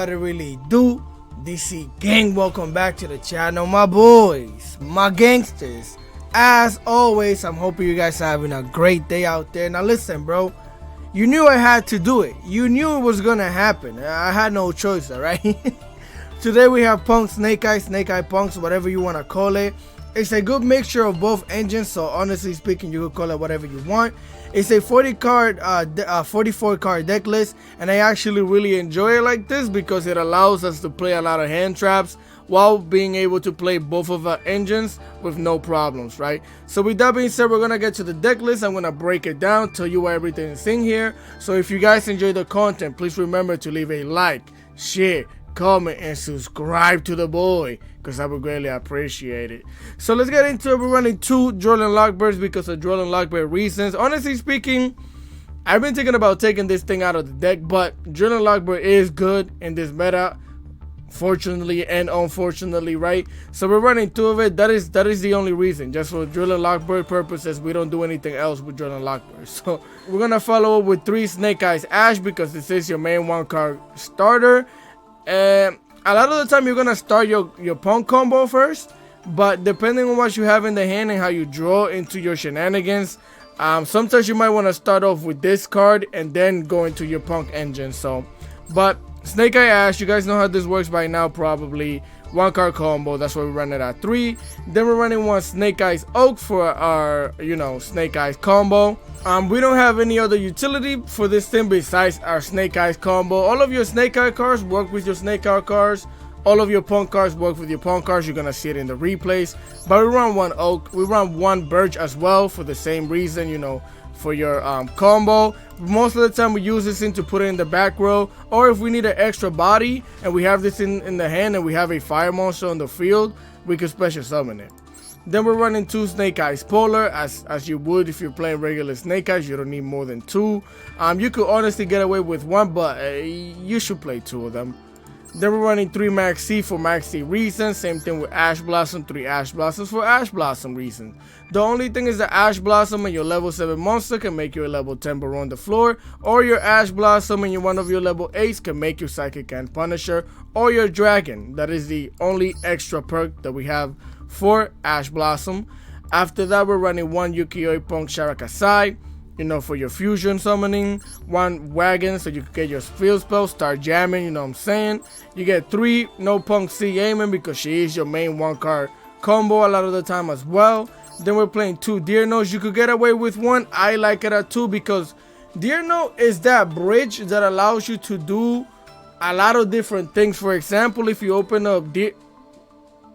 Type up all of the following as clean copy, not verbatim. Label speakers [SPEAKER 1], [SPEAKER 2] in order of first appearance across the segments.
[SPEAKER 1] what it really do. DC gang, welcome back to the channel, my boys, my gangsters. As always, I'm hoping you guys are having a great day out there. Now listen, bro, you knew I had to do it. You knew it was gonna happen. I had no choice, alright? Today we have P.U.N.K, Snake Eye Punks, whatever you want to call it. It's a good mixture of both engines, so honestly speaking, you could call it whatever you want. It's a 44 card deck list, and I actually really enjoy it like this because it allows us to play a lot of hand traps while being able to play both of our engines with no problems, right? So with that being said, we're gonna get to the deck list. I'm gonna break it down, tell you why everything is in here. So if you guys enjoy the content, please remember to leave a like, share, comment, and subscribe to the boy, because I would greatly appreciate it. So let's get into it. We're running two Duel and Lockbirds because of Duel and Lockbird reasons. Honestly speaking, I've been thinking about taking this thing out of the deck, but Duel and Lockbird is good in this meta, fortunately and unfortunately, right? So we're running two of it. That is the only reason. Just for Duel and Lockbird purposes, we don't do anything else with Duel and Lockbird. So we're gonna follow up with 3 Snake Eyes Ash because this is your main 1-card starter. And a lot of the time you're gonna start your P.U.N.K combo first, but depending on what you have in the hand and how you draw into your shenanigans, sometimes you might want to start off with this card and then go into your P.U.N.K engine. So, but Snake Eye Ash, you guys know how this works by now probably. 1-card combo, that's why we run it at 3. Then we're running 1 Snake Eyes Oak for our, Snake Eyes combo. We don't have any other utility for this thing besides our Snake Eyes combo. All of your Snake Eye cards work with your Snake Eye cards. All of your P.U.N.K cards work with your P.U.N.K cards. You're gonna see it in the replays. But we run 1 Oak. We run 1 Birch as well for the same reason, for your combo. Most of the time we use this thing to put it in the back row, or if we need an extra body and we have this in the hand and we have a fire monster on the field, we can special summon it. Then we're running 2 Snake Eyes Polar, as you would if you're playing regular Snake Eyes. You don't need more than 2. You could honestly get away with 1, but you should play 2 of them. Then we're running 3 Max C for Max C reasons. Same thing with Ash Blossom, 3 Ash Blossoms for Ash Blossom reasons. The only thing is that Ash Blossom and your level 7 monster can make you a level 10 Burrow on the floor, or your Ash Blossom and one of your level 8s can make you Psychic and Punisher, or your Dragon. That is the only extra perk that we have for Ash Blossom. After that, we're running 1 Ukiyo-e P.U.N.K Sharakasai, for your fusion summoning, 1 Wagon so you can get your field spell, start jamming, you know what I'm saying. You get 3 no P.U.N.K C aiming because she is your main 1-card combo a lot of the time as well. Then we're playing 2 Deer Notes. You could get away with 1. I like it at 2 because Deer Note is that bridge that allows you to do a lot of different things. For example, if you open up Deer...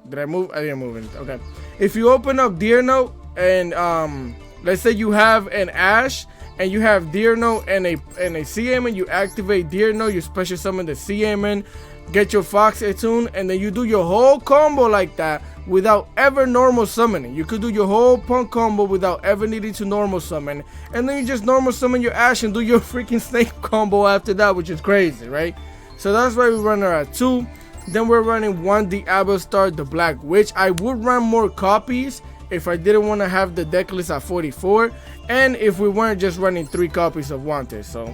[SPEAKER 1] Did I move? I didn't move it. Okay. If you open up Deer Note and let's say you have an Ash and you have Deer Note and a CM, you activate Deer Note, you special summon the CM, get your Fox attune, and then you do your whole combo like that without ever normal summoning. You could do your whole P.U.N.K combo without ever needing to normal summon, and then you just normal summon your Ash and do your freaking Snake combo after that, which is crazy, right? So that's why we run her at 2. Then we're running 1 Diablo Star, the Black Witch. I would run more copies if I didn't want to have the deck list at 44, and if we weren't just running 3 copies of Wanted. So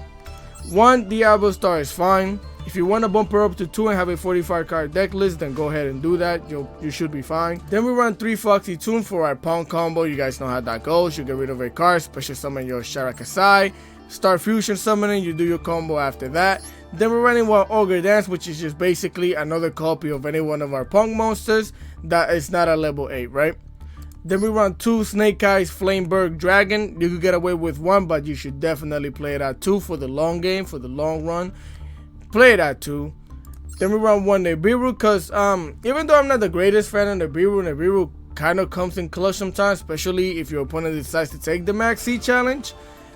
[SPEAKER 1] 1 Diablo Star is fine. If you want to bump her up to 2 and have a 45 card deck list, then go ahead and do that. You should be fine. Then we run 3 Foxy Tune for our P.U.N.K combo. You guys know how that goes. You get rid of a card, special summon your Sharakasai, start fusion summoning, you do your combo after that. Then we're running 1 Ogre Dance, which is just basically another copy of any one of our P.U.N.K monsters that is not a level 8, right? Then we run 2 Snake Eyes Flameberg Dragon. You could get away with 1, but you should definitely play it at 2 for the long game, for the long run. Play it at 2. Then we run 1 Nibiru because even though I'm not the greatest fan of Nibiru kind of comes in clutch sometimes, especially if your opponent decides to take the Max C challenge.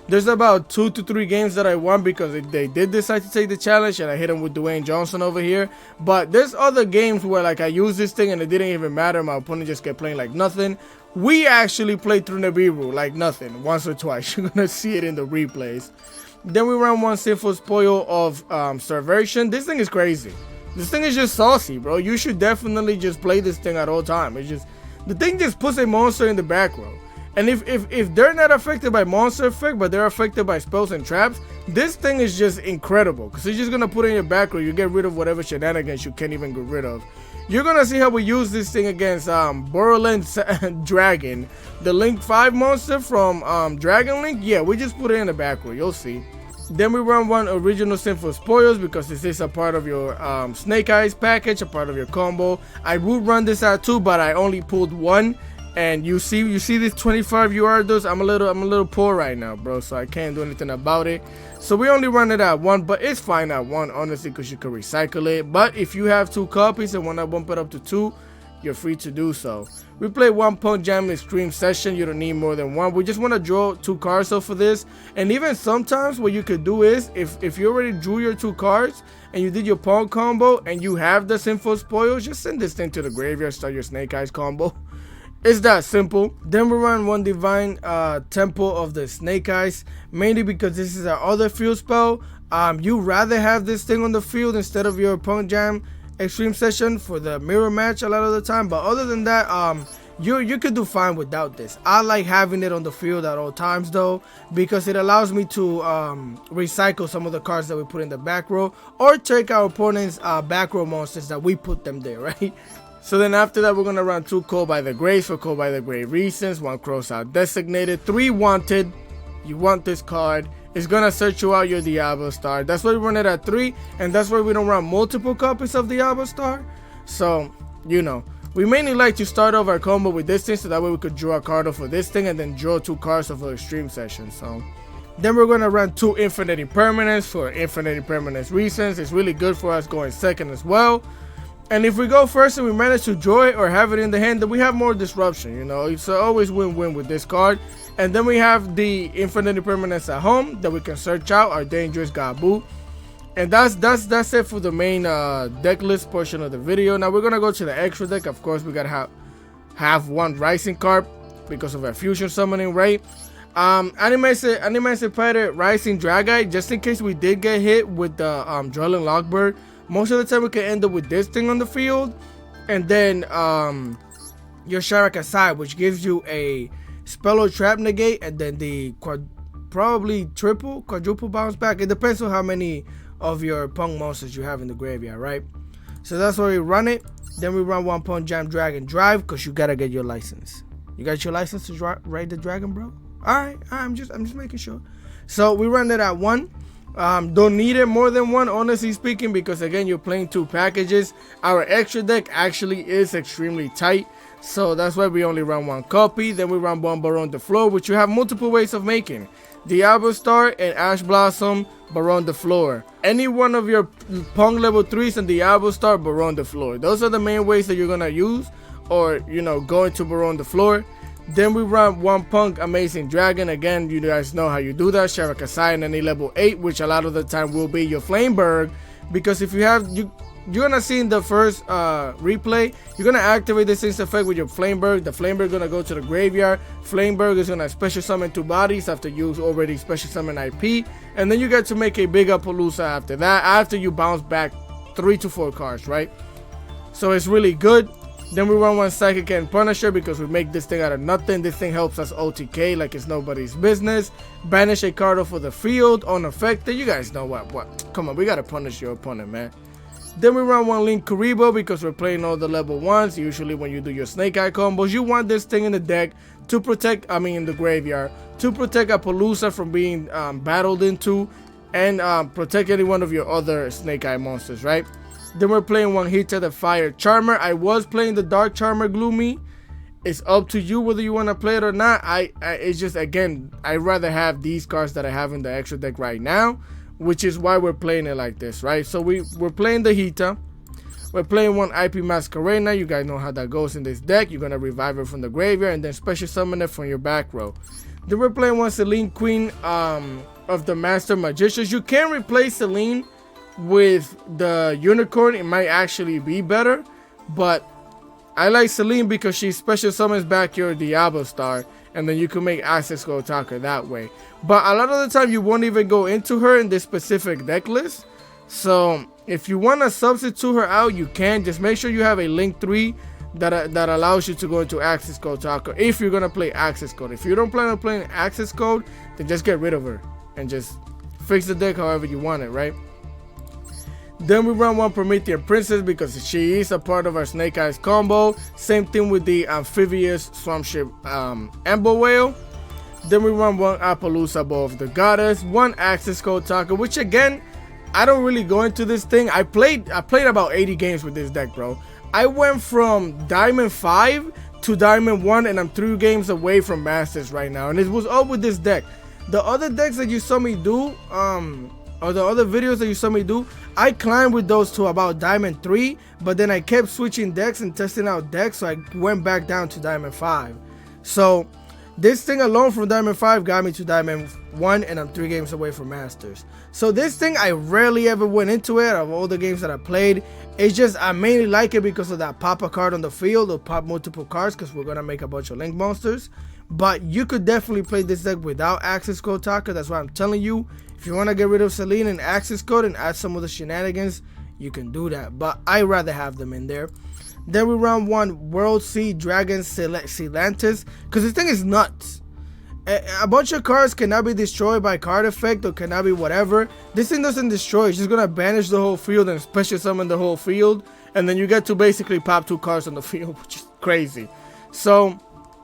[SPEAKER 1] There's about 2 to 3 games that I won because they did decide to take the challenge and I hit him with Dwayne Johnson over here. But there's other games where like I use this thing and it didn't even matter. My opponent just kept playing like nothing. We actually played through Nibiru like nothing, once or twice. You're gonna see it in the replays. Then we run 1 Sinful Spoil of Subversion. This thing is crazy. This thing is just saucy, bro. You should definitely just play this thing at all time. It's just, the thing just puts a monster in the back row. And if they're not affected by monster effect, but they're affected by spells and traps, this thing is just incredible. Because it's just going to put in your back row. You get rid of whatever shenanigans you can't even get rid of. You're going to see how we use this thing against Borderlands Dragon. The Link 5 monster from Dragon Link. Yeah, we just put it in the back row. You'll see. Then we run one original Sinful Spoils because this is a part of your Snake Eyes package, a part of your combo. I would run this out too, but I only pulled one. And you see this 25 UR. I'm a little poor right now, bro, so I can't do anything about it. So we only run it at one, but it's fine at one, honestly, because you can recycle it. But if you have 2 copies and want to bump it up to 2, you're free to do so. We play one P.U.N.K Jam Extreme Session. You don't need more than one. We just want to draw 2 cards off for this. And even sometimes what you could do is, if you already drew your 2 cards and you did your P.U.N.K combo and you have the Sinful Spoils, just send this thing to the graveyard, start your Snake Eyes combo. It's that simple. Then we run one Divine Temple of the Snake Eyes, mainly because this is our other field spell. You rather have this thing on the field instead of your P.U.N.K Jam Extreme Session for the mirror match a lot of the time. But other than that, you could do fine without this. I like having it on the field at all times though, because it allows me to recycle some of the cards that we put in the back row, or take our opponent's back row monsters that we put them there, right? So then after that, we're going to run 2 Call by the Graves for Call by the Grave reasons, 1 Cross Out Designated, 3 Wanted. You want this card. It's going to search you out your Diablo Star. That's why we run it at 3, and that's why we don't run multiple copies of Diablo Star. So, you know, we mainly like to start off our combo with this thing, so that way we could draw a card off of this thing and then draw 2 cards off of the Extreme Session. So then we're going to run 2 Infinite Impermanence for Infinite Impermanence reasons. It's really good for us going second as well. And if we go first and we manage to draw it or have it in the hand, then we have more disruption, you know. It's always win-win with this card. And then we have the Infinite Impermanence at home that we can search out, our Dangerous Gabu. And that's it for the main deck list portion of the video. Now we're going to go to the extra deck. Of course, we got to have 1 Rising card because of our fusion summoning, right? Animated Pirate Rising Dragite, just in case we did get hit with the Dwelling Lockbird. Most of the time we can end up with this thing on the field, and then your Sharakasai, which gives you a spell or trap negate, and then the probably quadruple bounce back. It depends on how many of your P.U.N.K monsters you have in the graveyard, right? So that's why we run it. Then we run 1 P.U.N.K Jam Dragon Drive, because you gotta get your license. You got your license to ride the dragon, bro? Alright, I'm just making sure. So we run it at 1. Don't need it more than 1, honestly speaking, because again, you're playing 2 packages. Our extra deck actually is extremely tight, so that's why we only run 1 copy. Then we run 1 Baron de Flor, which you have multiple ways of making. Diablo Star and Ash Blossom, Baron de Flor. Any one of your P.U.N.K level 3s and Diablo Star, Baron de Flor. Those are the main ways that you're gonna use, or you know, go into Baron de Flor. Then we run 1 P.U.N.K Amazing Dragon. Again, you guys know how you do that. Sharakasai and any level 8, which a lot of the time will be your Flameberg. Because if you have, you're gonna see in the first replay, you're gonna activate this instant effect with your Flameberg. The Flameberg gonna go to the graveyard. Flameberg is gonna special summon 2 bodies after you already special summon IP. And then you get to make a big Appaloosa after that, after you bounce back 3 to 4 cards, right? So it's really good. Then we run 1 Psychic and Punisher because we make this thing out of nothing. This thing helps us OTK like it's nobody's business. Banish a card off of the field, unaffected. You guys know what. Come on, we gotta punish your opponent, man. Then we run 1 Link Kuribo because we're playing all the level 1s. Usually when you do your Snake Eye combos, you want this thing in the deck to protect, in the graveyard, to protect Appaloosa from being battled into, and protect any one of your other Snake Eye monsters, right? Then we're playing 1 Hita the Fire Charmer. I was playing the Dark Charmer Gloomy. It's up to you whether you want to play it or not. It's just, again, I'd rather have these cards that I have in the extra deck right now, which is why we're playing it like this, right? So we're playing the Hita. We're playing 1 IP Masquerena. You guys know how that goes in this deck. You're going to revive it from the graveyard and then special summon it from your back row. Then we're playing 1 Selene Queen of the Master Magicians. You can replace Selene with the Unicorn. It might actually be better, but I like Selene because she special summons back your Diablo Star, and then you can make Access Go Attacker that way. But a lot of the time you won't even go into her in this specific deck list. So if you want to substitute her out, you can. Just make sure you have a Link 3 that allows you to go into access code Taco if you're gonna play access code. If you don't plan on playing access code, then just get rid of her and just fix the deck however you want it, right? Then we run one Promethean Princess because she is a part of our Snake Eyes combo. Same thing with the Amphibious Swamp Ship Ember Whale. Then we run one Appaloosa above the Goddess, one Access Code Taco, which again, I don't really go into this thing. I played about 80 games with this deck, bro. I went from Diamond 5 to Diamond 1, and I'm 3 games away from Masters right now. And it was all with this deck. The other decks that you saw me do, or the other videos that you saw me do, I climbed with those to about Diamond 3, but then I kept switching decks and testing out decks, so I went back down to Diamond 5. So this thing alone from Diamond 5 got me to Diamond 1, and I'm 3 games away from Masters. So this thing, I rarely ever went into it. Of all the games that I played, it's just I mainly like it because of that pop a card on the field, or pop multiple cards, because we're gonna make a bunch of link monsters. But you could definitely play this deck without access code Taka. That's why I'm telling you, if you want to get rid of Selene and access code and add some of the shenanigans, you can do that. But I rather have them in there. Then we run one World Sea Dragon Celantis, because this thing is nuts. A bunch of cards cannot be destroyed by card effect, or cannot be whatever. This thing doesn't destroy. It's just gonna banish the whole field and special summon the whole field, and then you get to basically pop 2 cards on the field, which is crazy. So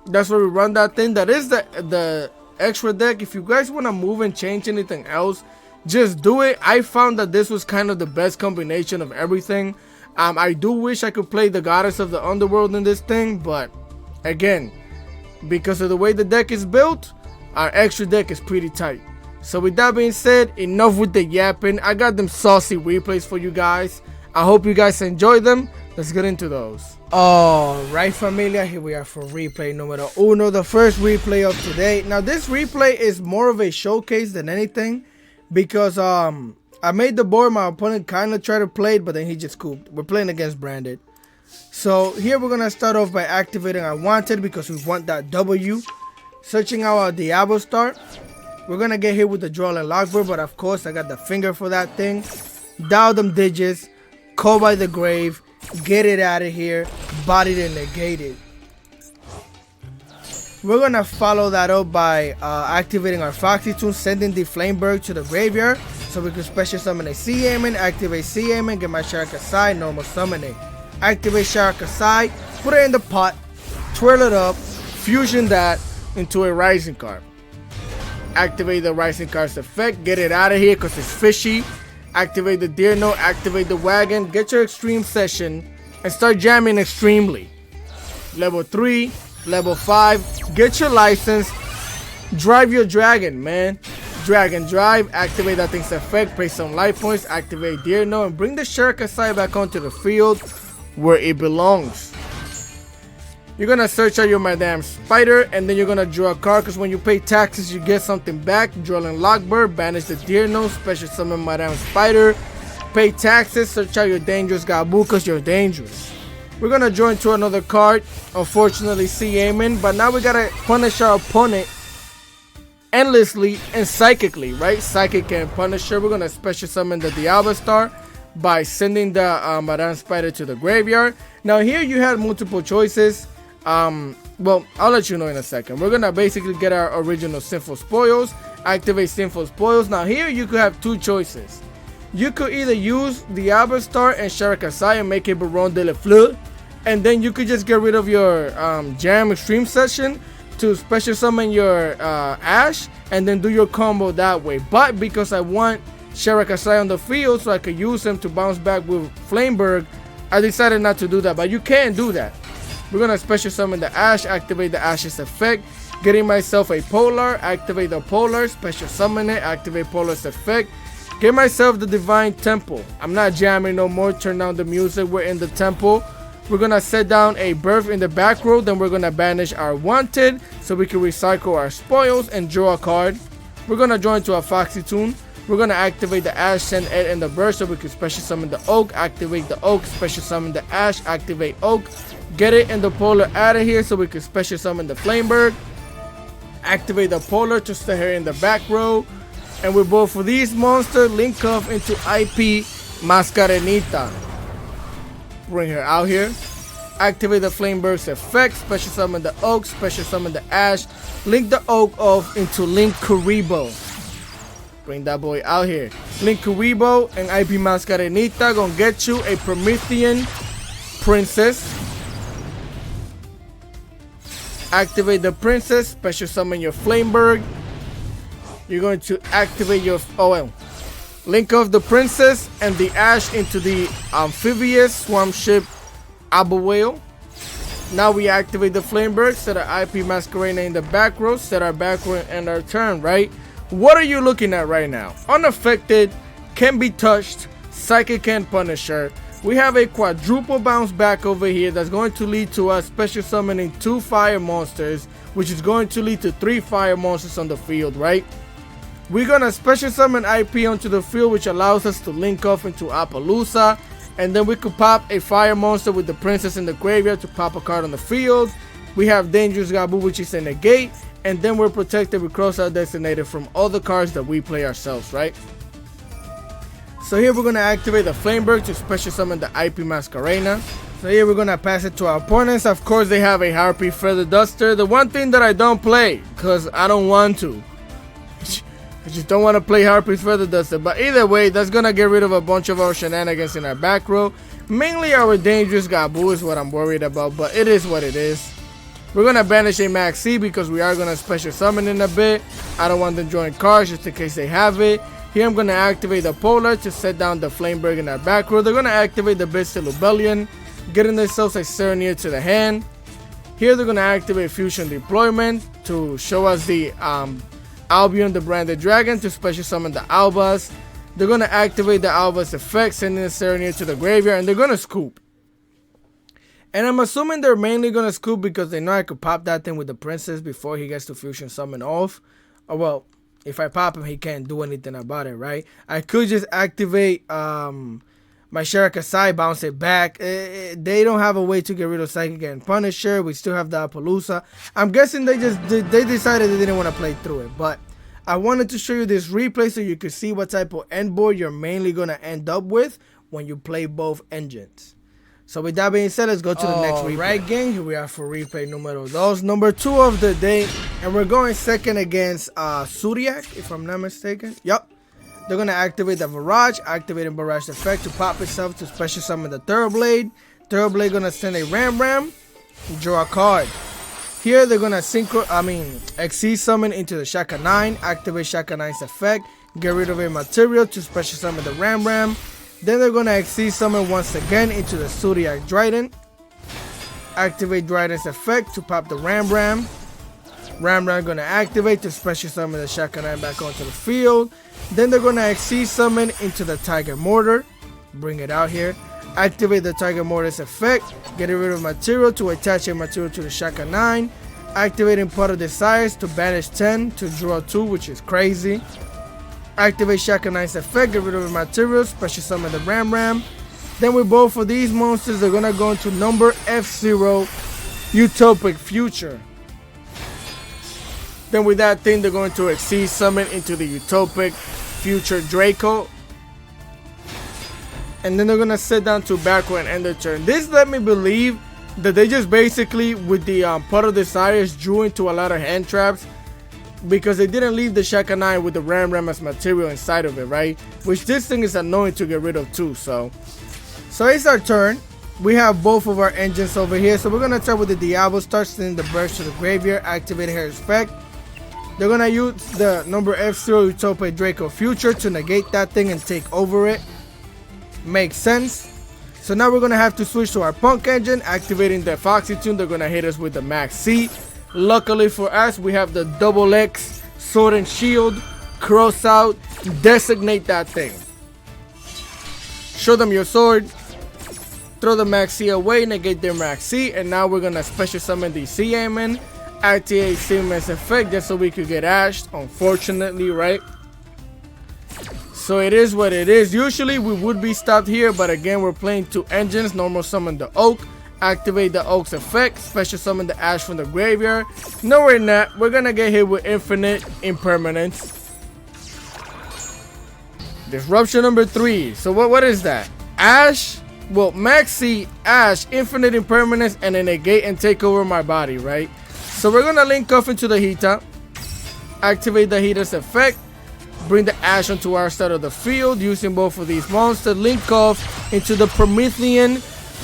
[SPEAKER 1] that's where we run that thing. That is the extra deck. If you guys want to move and change anything else, just do it. I found that this was kind of the best combination of everything. I do wish I could play the Goddess of the Underworld in this thing, but again, because of the way the deck is built, our extra deck is pretty tight. So with that being said, enough with the yapping. I got them saucy replays for you guys. I hope you guys enjoy them. Let's get into those. Alright, familia, here we are for replay numero uno, the first replay of today. Now this replay is more of a showcase than anything, because I made the board. My opponent kind of tried to play it, but then he just scooped. We're playing against Branded. So here we're gonna start off by activating our Wanted, because we want that W. Searching out our Diablo Star. We're gonna get hit with the Duel and Lockbird, but of course I got the finger for that thing. Dial them digits, call by the grave, get it out of here, bodied and negated. We're gonna follow that up by activating our Foxy Toon, sending the Flameberg to the graveyard, so we can special summon a Sea Aiming, activate Sea Aiming, get my Sharakasai, normal summoning. Activate Sharakasai, put it in the pot, twirl it up, fusion that into a Rising card. Activate the Rising card's effect, get it out of here because it's fishy. Activate the Deer Note, activate the Wagon, get your Extreme Session, and start jamming extremely. Level 3, level 5, get your license, drive your dragon, man. Dragon drive, activate that thing's effect, pay some life points, activate Deer Note, and bring the Sharakasai back onto the field where it belongs. You're gonna search out your Madame Spider, and then you're gonna draw a card, because when you pay taxes you get something back. Duel and Lockbird, banish the Deer Note, special summon Madame Spider, pay taxes, search out your Dangerous Gabu because you're dangerous. We're gonna draw into another card, unfortunately Sea Aiming, but now we gotta punish our opponent endlessly and psychically, right? Psychic and Punisher. We're gonna special summon the Diablo Star by sending the Madame Spider to the graveyard. Now here you had multiple choices. Well, I'll let you know in a second. We're gonna basically get our original Sinful Spoils, activate Sinful Spoils. Now here you could have 2 choices. You could either use Diablo Star and Sharakasai and make it Baron de la Fleur, and then you could just get rid of your Jam Extreme Session to special summon your Ash, and then do your combo that way. But because I want Sharakasai on the field so I could use him to bounce back with Flameberg, I decided not to do that. But you can do that. We're gonna special summon the Ash, activate the Ash's effect, getting myself a Polar, activate the Polar, special summon it, activate Polar's effect, get myself the Divine Temple. I'm not jamming no more, turn down the music, we're in the temple. We're gonna set down a Birth in the back row, then we're gonna banish our Wanted so we can recycle our spoils and draw a card. We're gonna draw into a Foxy Toon. We're gonna activate the Ash, send Ed in the burst so we can special summon the Oak, activate the Oak, special summon the Ash, activate Oak, get it in the Polar out of here so we can special summon the Flamebird, activate the Polar to stay here in the back row, and with both of these monsters, link up into IP Mascarenita. Bring her out here, Activate the Flameberg's effect, special summon the Oak, special summon the Ash, link the Oak off into Link Kuribo. Bring that boy out here. Link Kuribo and IP Mascarenita gonna get you a Promethean Princess. Activate the Princess, special summon your Flameberg. You're going to activate your link off the Princess and the Ash into the amphibious swamp ship Abuwhale. Now we activate the Flameberg, set our IP Masquerade in the back row, set our back row and our turn, right? What are you looking at right now? Unaffected, can be touched, Psychic and Punisher. We have a quadruple bounce back over here that's going to lead to us special summoning 2 fire monsters, which is going to lead to 3 fire monsters on the field, right? We're gonna special summon IP onto the field, which allows us to link off into Appaloosa, and then we could pop a fire monster with the Princess in the graveyard to pop a card on the field. We have Dangerous Gabu, which is a negate, and then we're protected with Cross-Out Designated from all the cards that we play ourselves, right? So here we're gonna activate the Flameberg to special summon the IP Masquerena. So here we're gonna pass it to our opponents. Of course, they have a Harpy Feather Duster. The one thing that I don't play, because I don't want to. I just don't want to play Harpy's Feather Duster. But either way, that's gonna get rid of a bunch of our shenanigans in our back row. Mainly our Dangerous Gabu is what I'm worried about, but it is what it is. We're gonna banish a Maxi because we are gonna special summon in a bit. I don't want them drawing cards just in case they have it. Here I'm gonna activate the Polar to set down the Flameberg in our back row. They're gonna activate the Bistil Rebellion, getting themselves a Serenir to the hand. Here they're gonna activate Fusion Deployment to show us the Albion the Branded Dragon to special summon the Albas. They're gonna activate the Albas effect, sending the Serenir to the graveyard, and they're gonna scoop. And I'm assuming they're mainly gonna scoop because they know I could pop that thing with the Princess before he gets to Fusion Summon off. Oh well, if I pop him, he can't do anything about it, right? I could just activate my Shirakasai, bounce it back. They don't have a way to get rid of Psychic and Punisher. We still have the Appaloosa. I'm guessing they decided they didn't want to play through it. But I wanted to show you this replay so you could see what type of end board you're mainly going to end up with when you play both engines. So with that being said, let's go to the next replay. Right, gang, here we are for replay numero 2, number 2 of the day. And we're going second against Zodiac, if I'm not mistaken. Yup. They're going to activate the Barrage, activating Barrage effect to pop itself to special summon the Thoroughblade. Thoroughblade going to send a Ram and draw a card. Here they're going to Exceed Summon into the Shaka 9, activate Shaka 9's effect, get rid of a material to special summon the Ram. Then they're going to Exceed Summon once again into the Zodiac Dryden. Activate Dryden's effect to pop the Ram. Ram going to activate to special summon the Shaka 9 back onto the field. Then they're going to Exceed Summon into the Tiger Mortar. Bring it out here. Activate the Tiger Mortar's effect. Get rid of material to attach a material to the Shaka 9. Activating Pot of Desires to banish 10 to draw 2, which is crazy. Activate Shaka 9's effect. Get rid of the material. Special summon the Ram. Then with both of these monsters, they're going to go into number F0 Utopic Future. Then with that thing, they're going to Exceed Summon into the Utopic Future Draco. And then they're going to sit down to back row and end their turn. This let me believe that they just basically, with the Pot of Desires, drew into a lot of hand traps. Because they didn't leave the Shaka 9 with the Ram as material inside of it, right? Which this thing is annoying to get rid of too, so it's our turn. We have both of our engines over here. So we're going to start with the Diablo. Start sending the Burst to the graveyard. Activate her effect. They're going to use the number F0 Utopia Draco Future to negate that thing and take over it. Makes sense. So now we're going to have to switch to our Punk engine. Activating the Foxy Tune. They're going to hit us with the Max C. Luckily for us, we have the Double X Sword and Shield. Cross out. Designate that thing. Show them your sword. Throw the Max C away. Negate their Max C. And now we're going to special summon the Seaman. Activate Seaman's effect just so we could get ashed. Unfortunately, right? So it is what it is. Usually we would be stopped here. But again, we're playing 2 engines. Normal summon the Oak. Activate the Oak's effect. Special summon the Ash from the graveyard. No, we're not. We're going to get hit with Infinite Impermanence. Disruption number 3. So what is that? Ash well, Maxi, Ash, Infinite Impermanence, and a negate and take over my body, right? So we're gonna link off into the Hita, activate the Hita's effect, bring the Ash onto our side of the field using both of these monsters, link off into the Promethean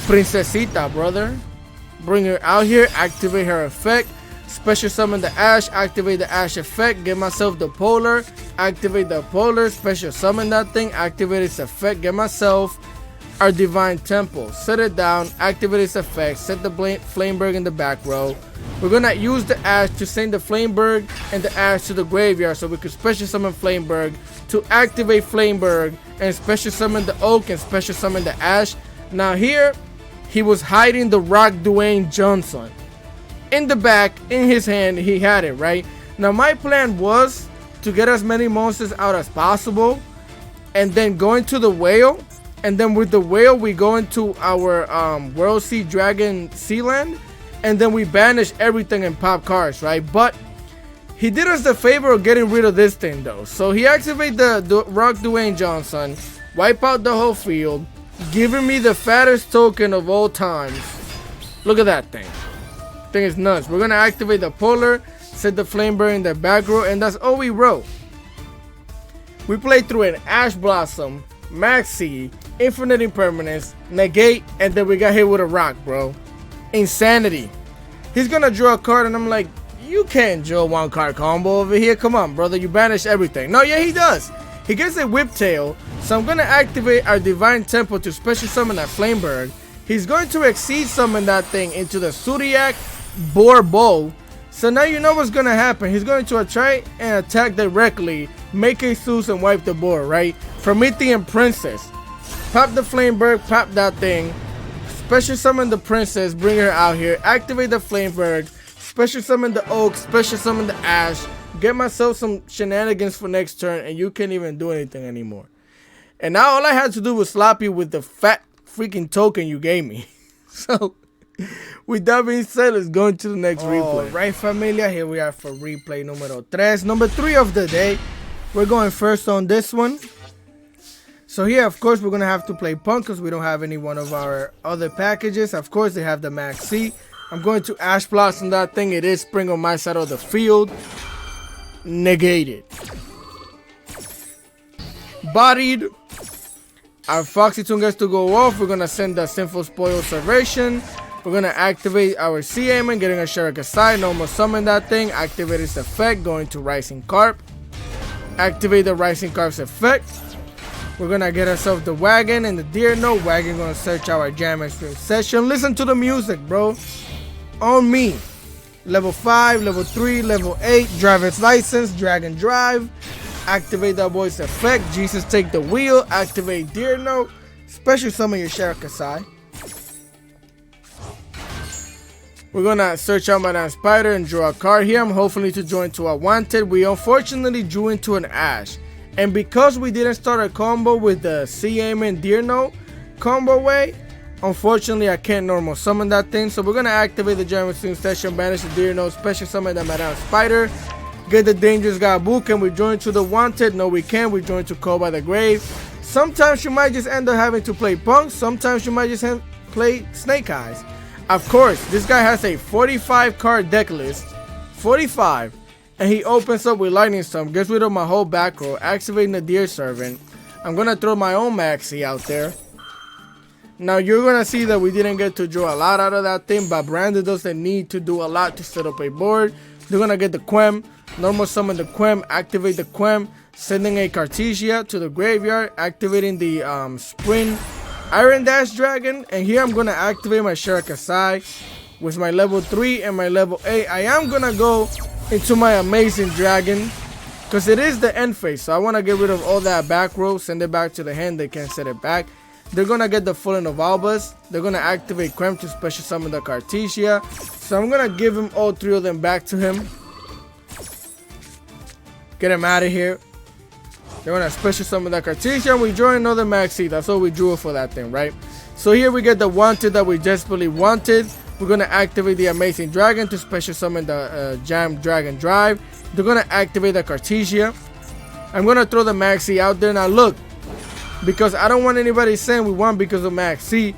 [SPEAKER 1] Princesita, brother. Bring her out here, activate her effect, special summon the Ash, activate the Ash effect, get myself the Polar, activate the Polar, special summon that thing, activate its effect, get myself our Divine Temple, set it down, activate its effect, set the Flameberg in the back row. We're gonna use the Ash to send the Flameberg and the Ash to the graveyard so we can special summon Flameberg to activate Flameberg and special summon the Oak and special summon the Ash. Now here, he was hiding the Rock Dwayne Johnson. In the back, in his hand, he had it, right? Now my plan was to get as many monsters out as possible and then go into the whale. And then with the whale, we go into our World Sea Dragon Sealand. And then we banish everything and pop cards, right? But he did us the favor of getting rid of this thing, though. So he activated the Rock Dwayne Johnson, wipe out the whole field, giving me the fattest token of all times. Look at that thing. Thing is nuts. We're going to activate the Polar, set the Flameberg in the back row, and that's all we wrote. We played through an Ash Blossom, Maxi, Infinite Impermanence, Negate, and then we got hit with a rock, bro. Insanity. He's gonna draw a card, and I'm like, you can't draw one card combo over here. Come on, brother. You banish everything. No, yeah, he does. He gets a Whiptail, so I'm gonna activate our Divine Temple to special summon that Flameberg. He's going to Exceed summon that thing into the Zodiac Boar Bow. So now you know what's gonna happen. He's going to try and attack directly, make a Zeus and wipe the board, right? Promethean Princess. Pop the Flameberg, pop that thing. Special summon the Princess, bring her out here. Activate the Flameberg. Special summon the Oak, special summon the Ash. Get myself some shenanigans for next turn, and you can't even do anything anymore. And now all I had to do was slap you with the fat freaking token you gave me. So, with that being said, let's go into the next replay. Right, familia, here we are for replay numero 3. Number 3 of the day. We're going first on this one. So here, of course, we're going to have to play P.U.N.K because we don't have any one of our other packages. Of course, they have the Maxi. I'm going to Ash Blossom that thing. It is Spring on my side of the field. Negated. Bodied. Our Foxy Tune gets to go off. We're going to send the Sinful Spoil Observation. We're going to activate our C-Aimon, getting a Sherrick aside. Normal summon that thing. Activate its effect. Going to Rising Carp. Activate the Rising Carp's effect. We're gonna get ourselves the Wagon and the Deer Note. Wagon gonna search our Jam and Stream session. Listen to the music, bro. On me. Level 5, level 3, level 8. Driver's license, drag and drive. Activate that voice effect. Jesus take the wheel. Activate Deer Note. Special summon your Sherrick. We're gonna search out Madame Spider and draw a card here. I'm hopefully to join to a Wanted. We unfortunately drew into an Ash. And because we didn't start a combo with the C-Aimon Deer Note combo way, unfortunately I can't normal summon that thing. So we're going to activate the German Stream session, banish the Deer Note, special summon the Madame Spider, get the Dangerous Gabu. Can we join to the Wanted? No, we can't. We join to Call by the Grave. Sometimes you might just end up having to play P.U.N.K. Sometimes you might just play Snake Eyes. Of course, this guy has a 45 card deck list. 45. And he opens up with Lightning Storm, gets rid of my whole back row, activating the Deer Servant. I'm going to throw my own Maxi out there. Now you're going to see that we didn't get to draw a lot out of that thing, but Brandon doesn't need to do a lot to set up a board. They're going to get the Quem, normal summon the Quem, activate the Quem, sending a Cartesia to the graveyard, activating the Spring Iron Dash Dragon. And here I'm going to activate my Sherrick aside with my level 3 and my level 8. I am going to go into my Amazing Dragon because it is the end phase, so I want to get rid of all that back row, send it back to the hand. They can't set it back. They're gonna get the Fallen of Albus. They're gonna activate Quem to special summon the Cartesia, so I'm gonna give him all 3 of them back to him, get him out of here. They're gonna special summon the Cartesia and we draw another Maxi. That's all we drew for that thing, right? So here we get the Wanted that we desperately wanted. We're going to activate the Amazing Dragon to special summon the Jam Dragon Drive. They're going to activate the Cartesia. I'm going to throw the Maxi out there. Now look, because I don't want anybody saying we won because of Max. See,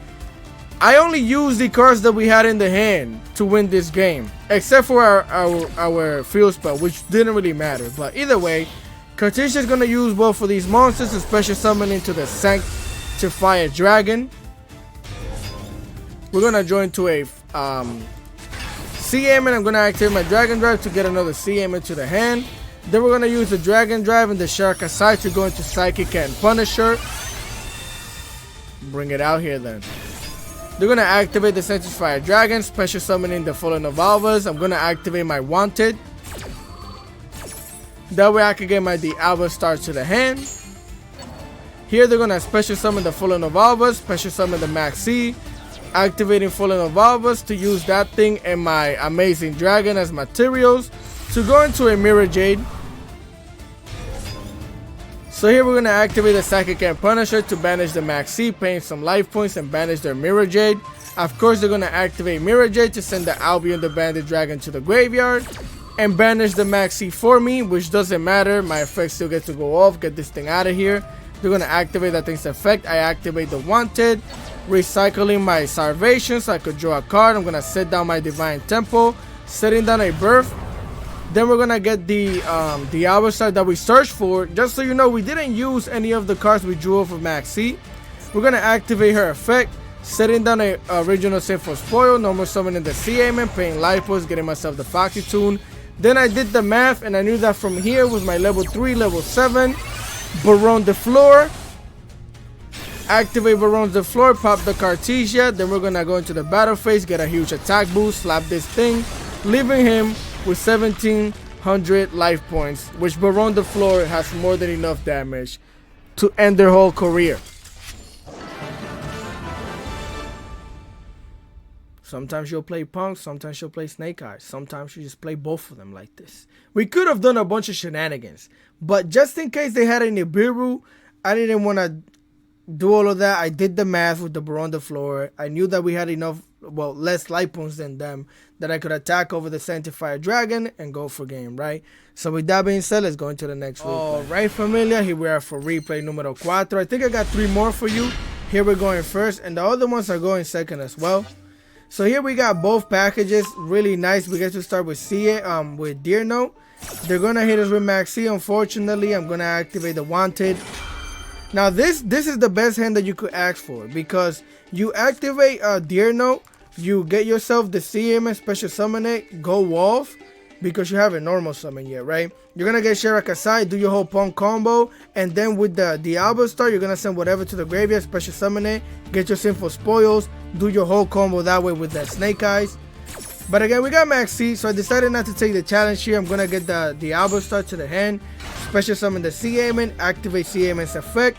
[SPEAKER 1] I only use the cards that we had in the hand to win this game, except for our field spell, which didn't really matter. But either way, Cartesia's gonna use both of these monsters to special summon into the Sanctified Dragon. We're gonna join to a CM, and I'm gonna activate my Dragon Drive to get another CM into the hand. Then we're gonna use the Dragon Drive and the Sharkasai to go into Psychic and Punisher. Bring it out here then. They're gonna activate the Sanctified Dragon, special summoning the Fallen Evolvers. I'm gonna activate my Wanted. That way I can get my Diablo Star to the hand. Here they're gonna special summon the Fallen Evolvers, special summon the Maxi, activating Fallen Evolvers to use that thing and my Amazing Dragon as materials to go into a Mirror Jade. So here we're going to activate the Psychic and Punisher to banish the Maxi, paying some life points and banish their Mirror Jade. Of course, they're going to activate Mirror Jade to send the Albion the Banded Dragon to the graveyard and banish the Maxi for me, which doesn't matter. My effect still gets to go off. Get this thing out of here. They're going to activate that thing's effect. I activate the Wanted, recycling my Salvation so I could draw a card. I'm going to set down my Divine Temple, setting down a Birth. Then we're gonna get the Diablo Star that we searched for. Just so you know, we didn't use any of the cards we drew off of Maxi. We're gonna activate her effect, setting down a original Sinful Spoil, normal summoning the CM, paying life points, getting myself the Foxy Tune. Then I did the math and I knew that from here with my level 3, level 7, Baron the Floor. Activate Baron the Floor, pop the Cartesia. Then we're gonna go into the battle phase, get a huge attack boost, slap this thing, leaving him with 1700 life points, which Baron the Floor has more than enough damage to end their whole career. Sometimes you'll play P.U.N.K, sometimes you'll play Snake Eyes, sometimes you just play both of them like this. We could have done a bunch of shenanigans, but just in case they had a Nibiru, I didn't want to do all of that. I did the math with the Baron the Floor. I knew that we had enough, well, less life points than them, that I could attack over the Sanctified Dragon and go for game, right? So with that being said, let's go into the next replay. Alright, familia, here we are for replay numero 4. I think I got 3 more for you. Here we're going first, and the other ones are going second as well. So here we got both packages, really nice. We get to start with with Deer Note. They're gonna hit us with Maxi. Unfortunately, I'm gonna activate the Wanted. Now this is the best hand that you could ask for, because you activate Deer Note, you get yourself the CM and special summon it, go off, because you haven't normal summon yet, right? You're gonna get Shirakasai, do your whole P.U.N.K combo, and then with the Diablo Star, you're gonna send whatever to the graveyard, special summon it, get your Sinful Spoils, do your whole combo that way with the Snake Eyes. But again, we got Maxi, so I decided not to take the challenge here. I'm gonna get the Diablo Star to the hand, special summon the CM, activate CM's effect,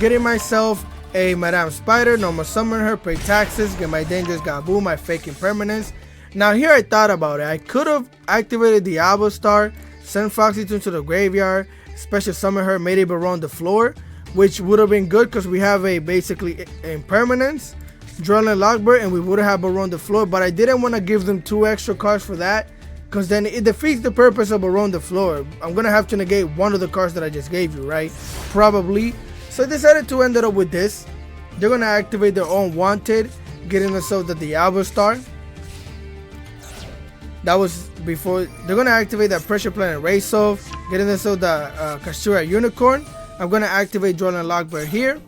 [SPEAKER 1] getting myself a Madame Spider, normal summon her, pay taxes, get my Dangerous Gabu, my fake impermanence. Now here I thought about it. I could have activated Diablo Star, sent Foxy Tune to the graveyard, special summon her, made a Baron the Floor, which would have been good because we have a basically impermanence, Drillin' Lockbird, and we would have Baron the Floor, but I didn't want to give them 2 extra cards for that, because then it defeats the purpose of Baron the Floor. I'm going to have to negate one of the cards that I just gave you, right? Probably. So I decided to end it up with this. They're going to activate their own Wanted, getting themselves the Diablo Star. That was before. They're going to activate that Pressure Planet Race Off, getting themselves the Kastura Unicorn. I'm going to activate Drillin' Lockbird here.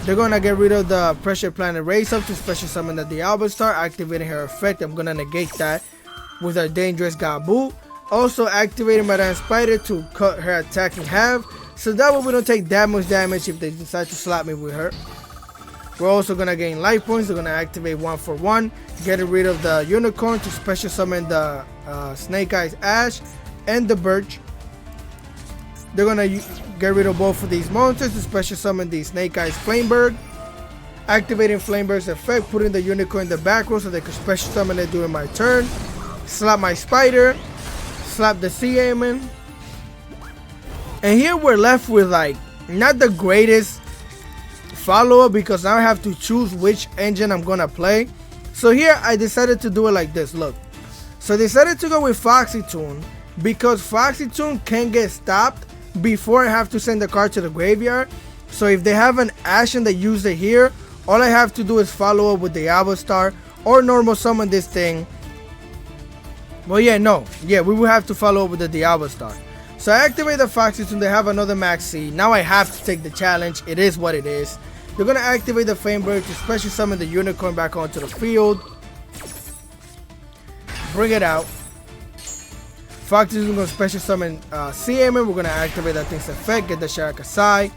[SPEAKER 1] They're going to get rid of the Pressure Planet Race Up to special summon the Diablo Star, activating her effect. I'm going to negate that with our Dangerous Gabu. Also activating Madame Spider to cut her attack in half, so that way we don't take that much damage if they decide to slap me with her. We're also going to gain life points. They're going to activate 1 for 1, getting rid of the Unicorn to special summon the Snake Eyes Ash and the Birch. They're going to get rid of both of these monsters to special summon the Snake Eyes Flamebird, activating Flamebird's effect, putting the Unicorn in the back row so they could special summon it during my turn. Slap my Spider, slap the CM in. And here we're left with like not the greatest follow-up, because now I have to choose which engine I'm gonna play. So here I decided to do it like this. Look, so I decided to go with Foxy Tune, because Foxy Tune can get stopped before I have to send the card to the graveyard. So if they have an Ash and they use it here, all I have to do is follow up with the Diablo Star or normal summon this thing. Well, yeah, no. Yeah, we will have to follow up with the Diablo Star. So I activate the Foxy Tune. They have another Max C. Now I have to take the challenge. It is what it is. They're going to activate the Flamebird to special summon the Unicorn back onto the field. Bring it out. Foxy Tune is going to special summon CM. We're going to activate that thing's effect. Get the Sharakasai.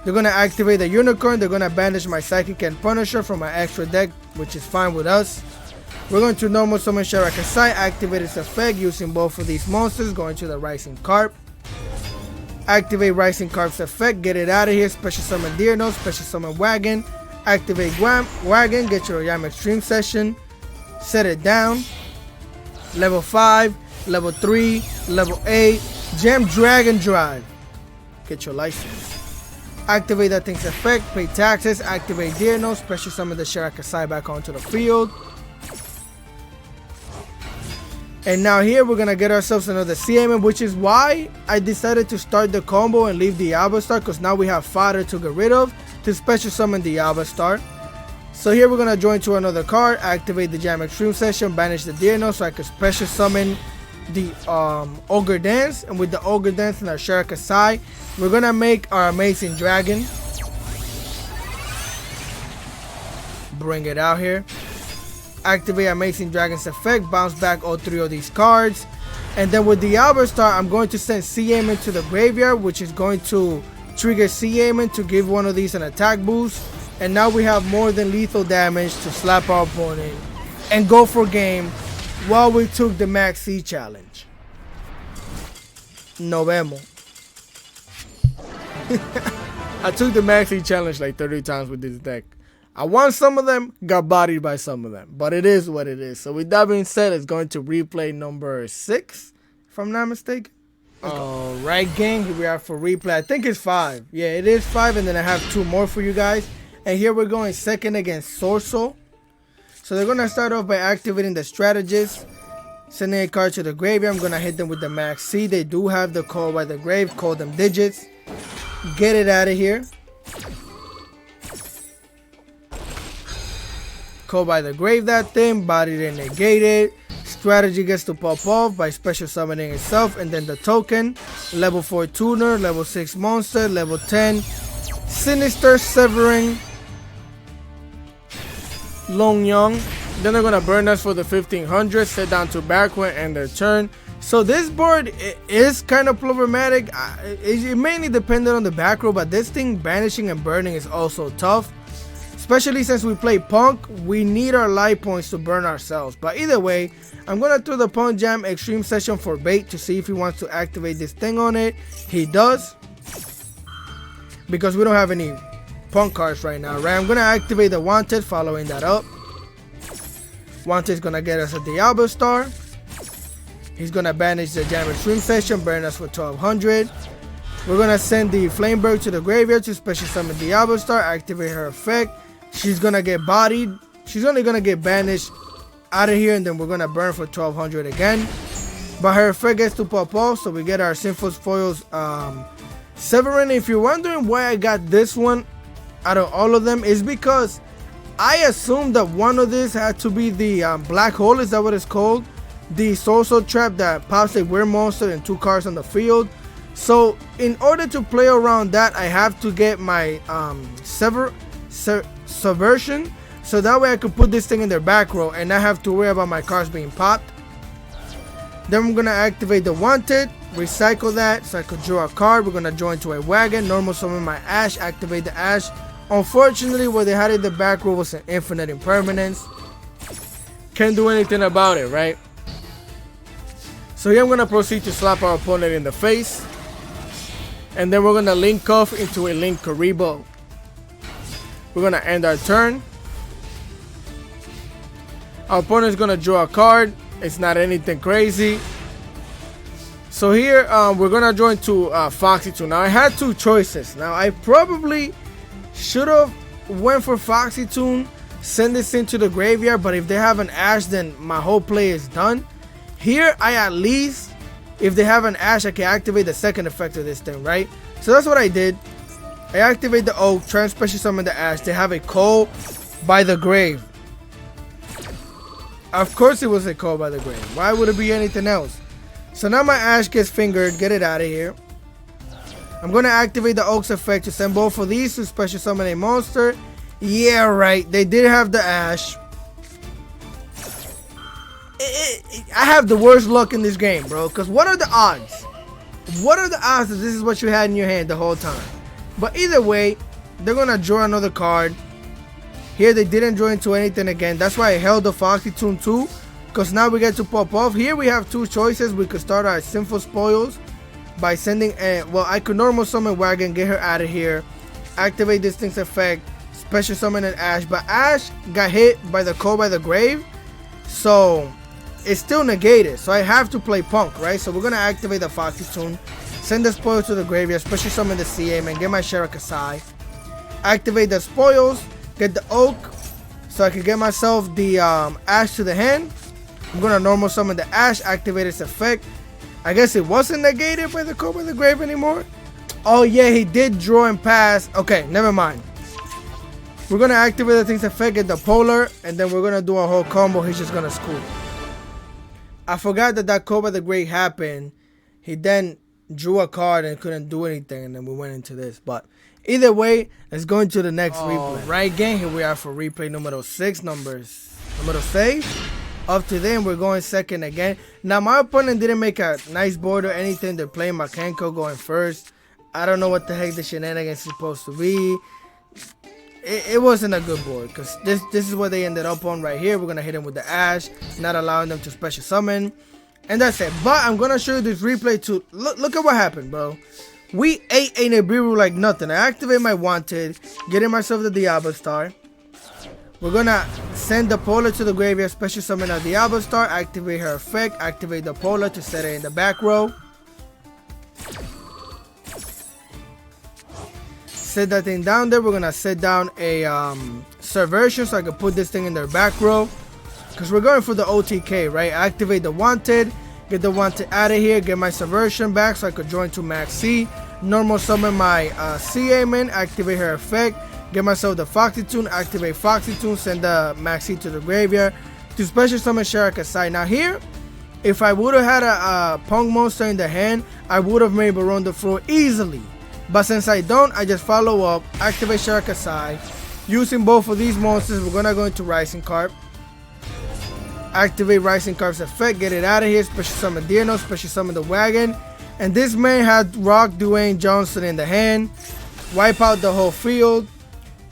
[SPEAKER 1] They're going to activate the Unicorn. They're going to banish my Psychic and Punisher from my extra deck, which is fine with us. We're going to normal summon Sharakasai, activate its effect using both of these monsters, going to the Rising Carp. Activate Rising Carp's effect, get it out of here, special summon Deerno, special summon Wagon. Activate Wagon, get your Yam Extreme Session, set it down. Level 5, level 3, level 8, Gem Dragon Drive. Get your license. Activate that thing's effect, pay taxes, activate Deerno, special summon the Sharakasai back onto the field. And now here we're going to get ourselves another CMM, which is why I decided to start the combo and leave the Diablo Star, because now we have fodder to get rid of to special summon the Diablo Star. So here we're going to join to another card, activate the Jam Extreme Session, banish the Deerno so I can special summon the Ogre Dance. And with the Ogre Dance and our Sharakasai, we're going to make our Amazing Dragon. Bring it out here. Activate Amazing Dragon's effect, bounce back all 3 of these cards, and then with the Diablo Star I'm going to send C-Aim into the graveyard, which is going to trigger C-Aim to give one of these an attack boost, and now we have more than lethal damage to slap our opponent and go for game while we took the Max C challenge. Nos vemos. I took the Max C challenge like 30 times with this deck. I won some of them, got bodied by some of them, but it is what it is. So with that being said, it's going to replay number 6, if I'm not mistaken. Alright, gang, here we are for replay. I think it's 5. Yeah, it is 5, and then I have 2 more for you guys. And here we're going second against Sorso. So they're going to start off by activating the Strategist, sending a card to the graveyard. I'm going to hit them with the Max C. They do have the Call by the Grave, call them digits. Get it out of here. Call by the Grave that thing, bodied and negated. Strategy gets to pop off by special summoning itself, and then the token. Level 4 Tuner, level 6 Monster, level 10 Sinister Severing Long Young. Then they're gonna burn us for the 1500, set down to backward, and their turn. So this board is kind of problematic. It mainly depended on the back row, but this thing banishing and burning is also tough. Especially since we play Punk, we need our life points to burn ourselves. But either way, I'm going to throw the Punk Jam Extreme Session for bait to see if he wants to activate this thing on it. He does. Because we don't have any Punk cards right now, right? I'm going to activate the Wanted following that up. Wanted is going to get us a Diablo Star. He's going to banish the Jam Extreme Session, burn us for 1200. We're going to send the Flamebird to the graveyard to special summon Diablo Star, activate her effect. She's going to get bodied. She's only going to get banished out of here, and then we're going to burn for 1200 again. But her effect gets to pop off, so we get our Sinful Foils Severin. If you're wondering why I got this one out of all of them, is because I assumed that one of these had to be the Black Hole. Is that what it's called? The Sorcerer Trap that pops a weird monster and 2 cards on the field. So in order to play around that, I have to get my Subversion, so that way I can put this thing in their back row and not have to worry about my cards being popped. Then I'm going to activate the Wanted, recycle that so I could draw a card. We're going to join to a Wagon, normal summon my Ash, activate the Ash. Unfortunately, what they had in the back row was an Infinite Impermanence. Can't do anything about it, right? So here I'm going to proceed to slap our opponent in the face. And then we're going to link off into a Link Karibo. We're going to end our turn. Our opponent's going to draw a card. It's not anything crazy. So here we're going to join to Foxy Tune. Now I had 2 choices. Now I probably should have went for Foxy Tune, send this into the graveyard, but if they have an Ash, then my whole play is done. Here I at least, if they have an Ash, I can activate the second effect of this thing, right? So that's what I did. I activate the Oak, try and special summon the Ash. They have a Call by the Grave. Of course it was a Call by the Grave. Why would it be anything else? So now my Ash gets fingered. Get it out of here. I'm going to activate the Oak's effect to send both of these to special summon a monster. Yeah, right. They did have the Ash. I have the worst luck in this game, bro. Because what are the odds? What are the odds that this is what you had in your hand the whole time? But either way, they're going to draw another card. Here they didn't draw into anything again. That's why I held the Foxy Tune too. Because now we get to pop off. Here we have two choices. We could start our Sinful Spoils by sending a... Well, I could normal summon Wagon, get her out of here. Activate this thing's effect. Special summon an Ash. But Ash got hit by the Call by the Grave. So it's still negated. So I have to play Punk, right? So we're going to activate the Foxy Tune. Send the Spoils to the graveyard. Special summon the CA, man. Get my Shirakasai. Activate the Spoils. Get the Oak. So I can get myself the Ash to the hand. I'm going to normal summon the Ash. Activate its effect. I guess it wasn't negated by the Call by the Grave anymore. Oh yeah, he did draw and pass. Okay, never mind. We're going to activate the thing's effect. Get the Polar. And then we're going to do a whole combo. He's just going to scoop. I forgot that Call by the Grave happened. He then drew a card and couldn't do anything, and then we went into this. But either way, let's go into the next replay. Right, gang, here we are for replay number 6, number 6. Up to then, we're going second again. Now, my opponent didn't make a nice board or anything. They're playing my P.U.N.K going first. I don't know what the heck the shenanigans is supposed to be. It wasn't a good board, because this is what they ended up on right here. We're going to hit him with the Ash, not allowing them to special summon. And that's it. But I'm going to show you this replay too. Look at what happened, bro. We ate a Nibiru like nothing. I activate my Wanted, getting myself the Diablo Star. We're going to send the Polar to the graveyard, special summon a Diablo Star, activate her effect, activate the Polar to set it in the back row. Set that thing down there. We're going to set down a Subversion so I can put this thing in their back row. Because we're going for the OTK, right? Activate the Wanted. Get the Wanted out of here. Get my Subversion back so I could join to Max C. Normal summon my CA man. Activate her effect. Get myself the Foxy Tune. Activate Foxy Tune. Send the Max C to the graveyard. To special summon Shirakasai. Now here, if I would have had a Punk monster in the hand, I would have made Baron the Floor easily. But since I don't, I just follow up. Activate Shirakasai. Using both of these monsters, we're going to go into Rising Carp. Activate Rising Carp's effect, get it out of here, special summon Dino, special summon the Wagon. And this man had Rock Dwayne Johnson in the hand. Wipe out the whole field.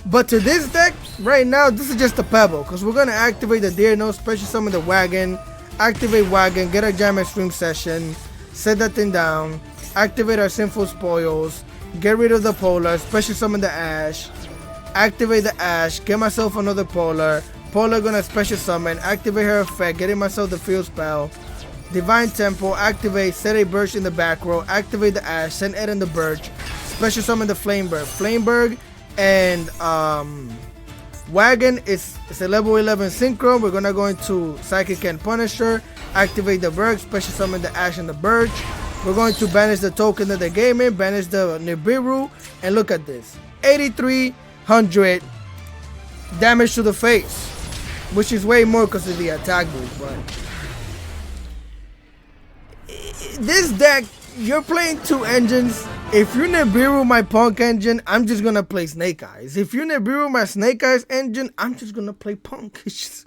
[SPEAKER 1] But to this deck, right now, this is just a pebble. Because we're going to activate the Dino, special summon the Wagon. Activate Wagon, get our Jam Extreme Session. Set that thing down. Activate our Sinful Spoils. Get rid of the Polar, special summon the Ash. Activate the Ash, get myself another Polar. Polar gonna special summon, activate her effect, getting myself the field spell. Divine Temple, activate, set a Birch in the back row, activate the Ash, send Ed in the Birch, special summon the Flameberg. Flameberg and Wagon is a level 11 synchro. We're gonna go into Psychic and Punisher, activate the Berg, special summon the Ash and the Birch. We're going to banish the token that they gave me, banish the Nibiru, and look at this. 8,300 damage to the face, which is way more because of the attack boost. But this deck, you're playing two engines. If you Nibiru my Punk engine, I'm just gonna play Snake Eyes. If you Nibiru my Snake Eyes engine, I'm just gonna play Punk. It's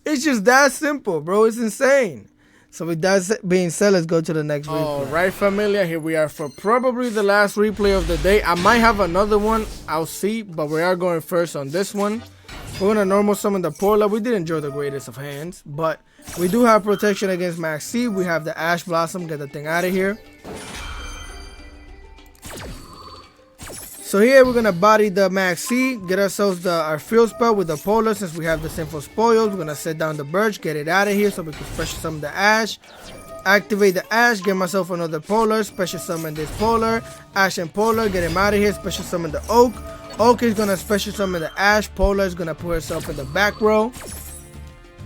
[SPEAKER 1] just that simple, bro. It's insane. So with that being said, let's go to the next replay. Alright, familia, here we are for probably the last replay of the day. I might have another one, I'll see, but we are going first on this one. We're going to normal summon the Polar. We didn't draw the greatest of hands, but we do have protection against Max C. We have the Ash Blossom, get the thing out of here. So here we're going to body the Max C, get ourselves our field spell with the Polar since we have the Sinful Spoils. We're going to set down the Birch, get it out of here so we can special summon the Ash. Activate the Ash, get myself another Polar, special summon this Polar. Ash and Polar, get him out of here, special summon the Oak. Oak is going to special summon the Ash. Polar is going to put herself in the back row.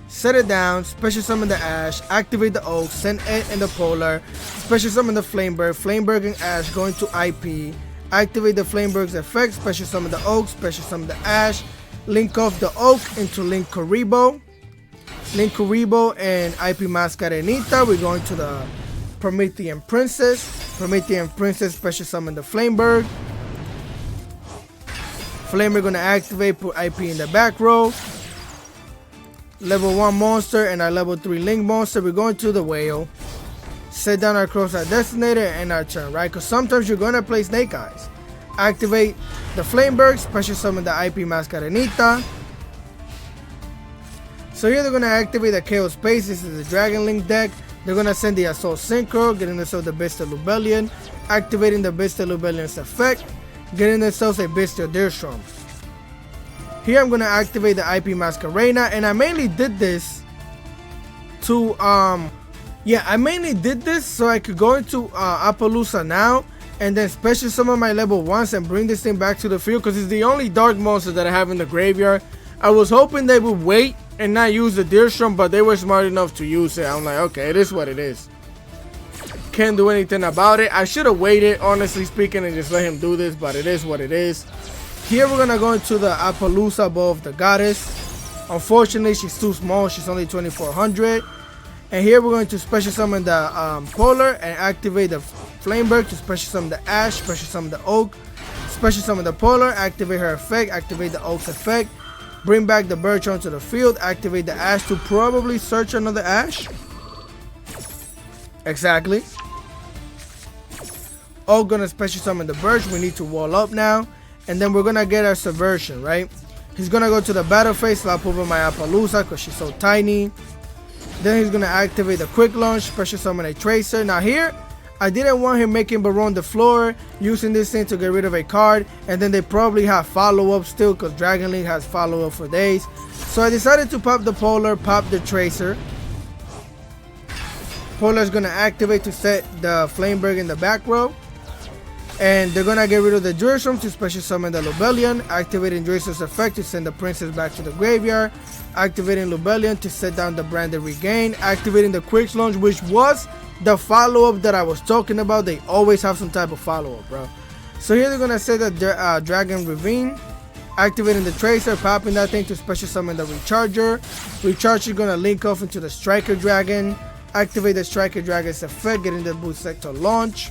[SPEAKER 1] Set it down, special summon the Ash, activate the Oak, send Ed and the Polar, special summon the Flameberg. Flameberg and Ash going to IP. Activate the Flameberg's effect, special summon the Oak, special summon the Ash, link off the Oak into Link Karibo. Link Karibo and IP Mascarenita. We're going to the Promethean Princess. Promethean Princess special summon the Flameberg. Flameberg gonna activate, put IP in the back row. Level 1 monster and our level 3 Link monster. We're going to the Whale. Set down our Cross-Eye Destinator and our turn, right? Because sometimes you're gonna play Snake Eyes. Activate the Flameberg, special summon the IP Mascarenita. So here they're gonna activate the Chaos Space. This is the Dragon Link deck. They're gonna send the Assault Synchro, getting themselves the Bestial Lubellion, activating the Bestial Lubellion's effect, getting themselves a Bestial Deerstrom. Here I'm gonna activate the IP Masquerena, and I mainly did this to I mainly did this so I could go into Appaloosa now and then special summon my level 1s and bring this thing back to the field, because it's the only dark monster that I have in the graveyard. I was hoping they would wait and not use the Deerstrom, but they were smart enough to use it. I'm like, okay, it is what it is. Can't do anything about it. I should have waited, honestly speaking, and just let him do this, but it is what it is. Here we're gonna go into the Appaloosa Bow of the Goddess. Unfortunately, she's too small. She's only 2400. And here we're going to special summon the Polar and activate the Flameberg to special summon the Ash, special summon the Oak, special summon the Polar, activate her effect, activate the Oak's effect, bring back the Birch onto the field, activate the Ash to probably search another Ash. Exactly. Oak gonna special summon the Birch. We need to wall up now. And then we're gonna get our Subversion, right? He's gonna go to the battle phase, slap over my Appaloosa because she's so tiny. Then he's gonna activate the Quick Launch, special summon a Tracer. Now here, I didn't want him making Baron the floor, using this thing to get rid of a card, and then they probably have follow-up still because Dragon Link has follow-up for days. So I decided to pop the Polar, pop the Tracer. Polar's gonna activate to set the Flameberg in the back row. And they're gonna get rid of the Deerstrom to special summon the Lubellion, activating Dracer's effect to send the Princess back to the graveyard, activating Lubellion to set down the Branded Regain, activating the Quick Launch, which was the follow-up that I was talking about. They always have some type of follow-up, bro. So here they're gonna set the Dragon Ravine, activating the Tracer, popping that thing to special summon the Recharger. Recharger gonna link off into the Striker Dragon, activate the Striker Dragon's effect, getting the Boost Sector launch.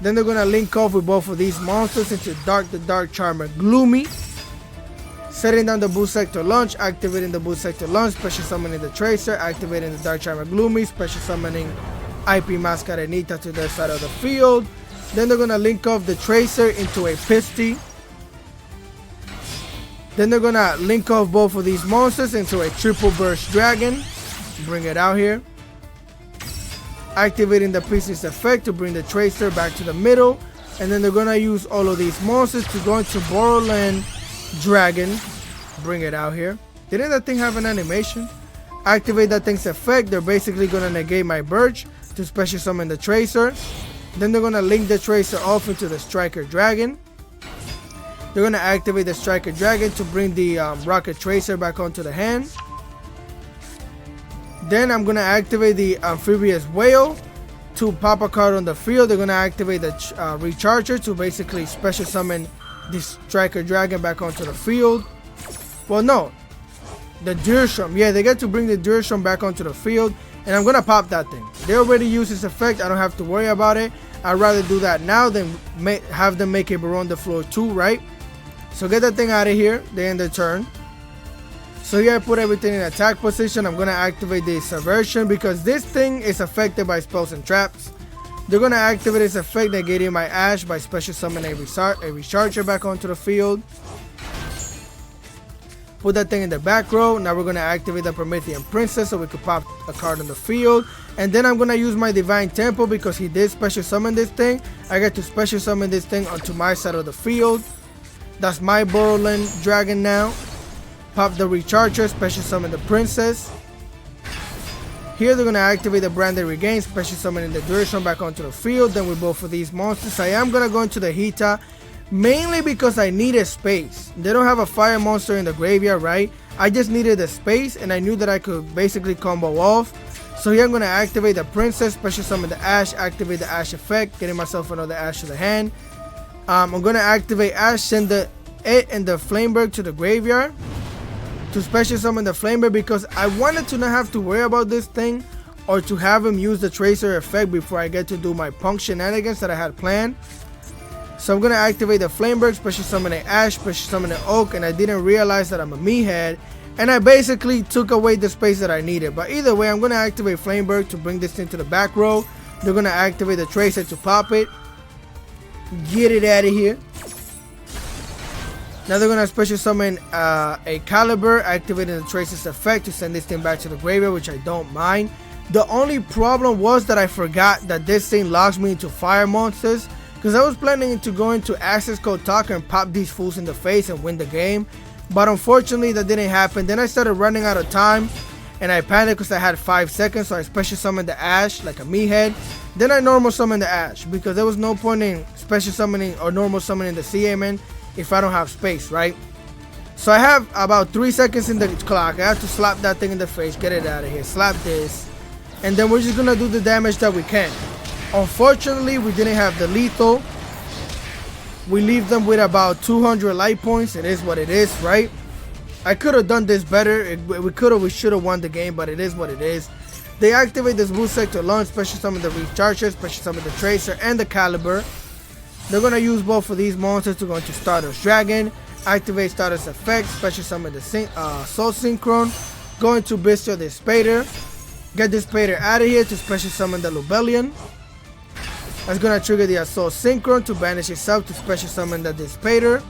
[SPEAKER 1] Then they're gonna link off with both of these monsters into Dark the Dark Charmer Gloomy, setting down the Boost Sector launch, activating the Boost Sector launch, special summoning the Tracer, activating the Dark Charmer Gloomy, special summoning IP Mascarenita to their side of the field. Then they're gonna link off the Tracer into a Pisty. Then they're gonna link off both of these monsters into a Triple Burst Dragon, bring it out here. Activating the Pisty's effect to bring the Tracer back to the middle, and then they're gonna use all of these monsters to go into Borderland Dragon, bring it out here. Didn't that thing have an animation? Activate that thing's effect. They're basically gonna negate my Birch to special summon the Tracer. Then they're gonna link the Tracer off into the Striker Dragon. They're gonna activate the Striker Dragon to bring the Rocket Tracer back onto the hand. Then I'm gonna activate the Amphibious Whale to pop a card on the field. They're gonna activate the Recharger to basically special summon this Striker Dragon back onto the field. Well, no, the Deerstrom. Yeah, they get to bring the Deerstrom back onto the field, and I'm gonna pop that thing. They already used this effect. I don't have to worry about it. I'd rather do that now than have them make a Baron the floor too, right? So get that thing out of here. They end their turn. So here I put everything in attack position. I'm gonna activate the Subversion because this thing is affected by spells and traps. They're gonna activate its effect, negating my Ash by special summoning a Recharger back onto the field. Put that thing in the back row. Now we're gonna activate the Promethean Princess so we could pop a card on the field. And then I'm gonna use my Divine Temple because he did special summon this thing. I get to special summon this thing onto my side of the field. That's my Borderland Dragon now. Pop the Recharger, special summon the Princess. Here they're going to activate the Branded Regain, special summoning the Deerstrom back onto the field. Then with both of these monsters, I am going to go into the Hita, mainly because I needed space. They don't have a fire monster in the graveyard, right? I just needed the space, and I knew that I could basically combo off. So here I'm going to activate the Princess, special summon the Ash, activate the Ash effect, getting myself another Ash to the hand. I'm gonna activate Ash, send it and the Flameberg to the graveyard to special summon the Flameberg, because I wanted to not have to worry about this thing or to have him use the Tracer effect before I get to do my P.U.N.K shenanigans that I had planned. So I'm gonna activate the Flameberg, special summon an Ash, special summon an Oak, and I didn't realize that I'm a meathead, and I basically took away the space that I needed. But either way, I'm gonna activate Flameberg to bring this thing to the back row. They're gonna activate the Tracer to pop it. Get it out of here. Now they're gonna special summon a Caliber, activating the Tracer's effect to send this thing back to the graveyard, which I don't mind. The only problem was that I forgot that this thing locks me into fire monsters, because I was planning to go into access code talker and pop these fools in the face and win the game, but unfortunately that didn't happen. Then I started running out of time and I panicked because I had 5 seconds, so I special summoned the Ash like a meathead. Then I normal summoned the Ash because there was no point in special summoning or normal summoning the CMN if I don't have space, right? So I have about 3 seconds in the clock. I have to slap that thing in the face, get it out of here, slap this, and then we're just gonna do the damage that we can. Unfortunately, we didn't have the lethal. We leave them with about 200 light points. It is what it is, right? I could have done this better. We should have won the game, but it is what it is. They activate this boost sector launch, special summon the Recharger, special summon the Tracer, and the Caliber. They're gonna use both of these monsters to go into Stardust Dragon, activate Stardust effect, special summon the Soul Synchron, go into Bestial the Spader, get this Spader out of here to special summon the Lubellion. That's gonna trigger the Assault Synchron to banish itself to special summon the Dispater.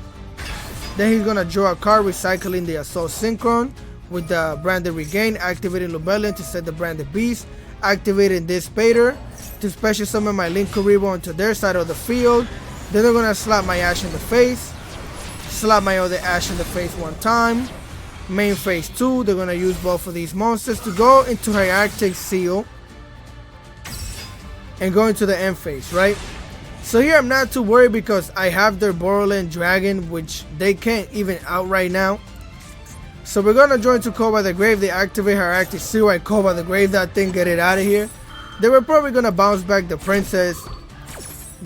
[SPEAKER 1] Then he's gonna draw a card, recycling the Assault Synchron with the Branded Regain, activating Lubellion to set the Branded Beast, activating Dispater to special summon my Linkuriboh onto their side of the field. Then they're gonna slap my Ash in the face, slap my other Ash in the face one time. Main phase 2, they're gonna use both of these monsters to go into Hierarchic Seal and go into the end phase, right? So here I'm not too worried because I have their Borderland Dragon, which they can't even out right now. So we're gonna join to Call by the Grave. They activate Hierarchic Seal. I Call by the Grave that thing, get it out of here. They were probably gonna bounce back the Princess.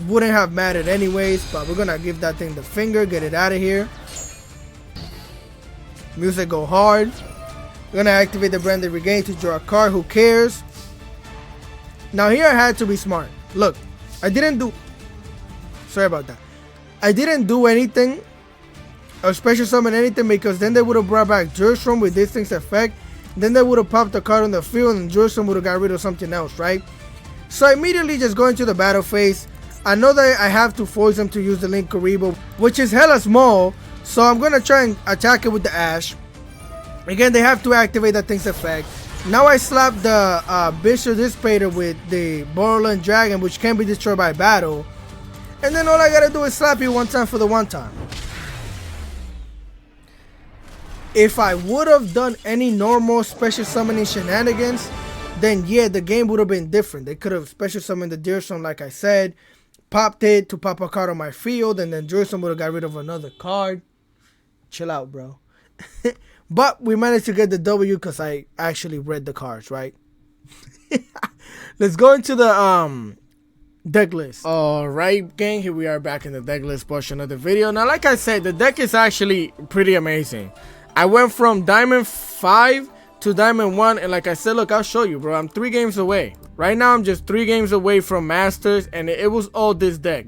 [SPEAKER 1] Wouldn't have mattered anyways, but we're gonna give that thing the finger, get it out of here. Music go hard. We're gonna activate the Branded Regain to draw a card. Who cares? Now here I had to be smart. Look, I didn't do anything or special summon anything, because then they would have brought back Jerusalem with this thing's effect. Then they would have popped the card on the field and Jerusalem would have got rid of something else, right? So I immediately just go into the battle phase. I know that I have to force them to use the Linkuriboh, which is hella small, so I'm gonna try and attack it with the Ash. Again, they have to activate that thing's effect. Now I slap the Bishop Dispater with the Borderland Dragon, which can be destroyed by battle. And then all I gotta do is slap you one time for the one time. If I would have done any normal special summoning shenanigans, then yeah, the game would have been different. They could have special summoned the Deerstone like I said, popped it to pop a card on my field, and then Deerstone would have got rid of another card. Chill out, bro. But we managed to get the W because I actually read the cards, right? Let's go into the deck list. Alright, gang, here we are back in the deck list portion of the video. Now, like I said, the deck is actually pretty amazing. I went from Diamond 5 to Diamond 1, and like I said, look, I'll show you, bro. I'm 3 games away. Right now, I'm just 3 games away from Masters, and it was all this deck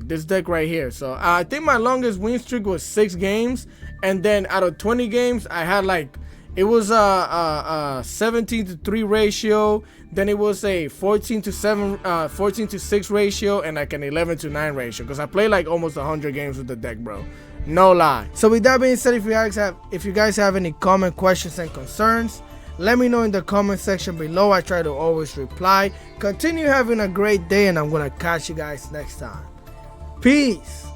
[SPEAKER 1] right here. So I think my longest win streak was 6 games, and then out of 20 games, I had like, it was a 17-to-3 ratio, then it was a 14-to-6 ratio, and like an 11-to-9 ratio, because I played like almost 100 games with the deck, bro. No lie. So with that being said, if you guys have any comment, questions, and concerns, let me know in the comment section below. I try to always reply. Continue having a great day, and I'm gonna catch you guys next time. Peace.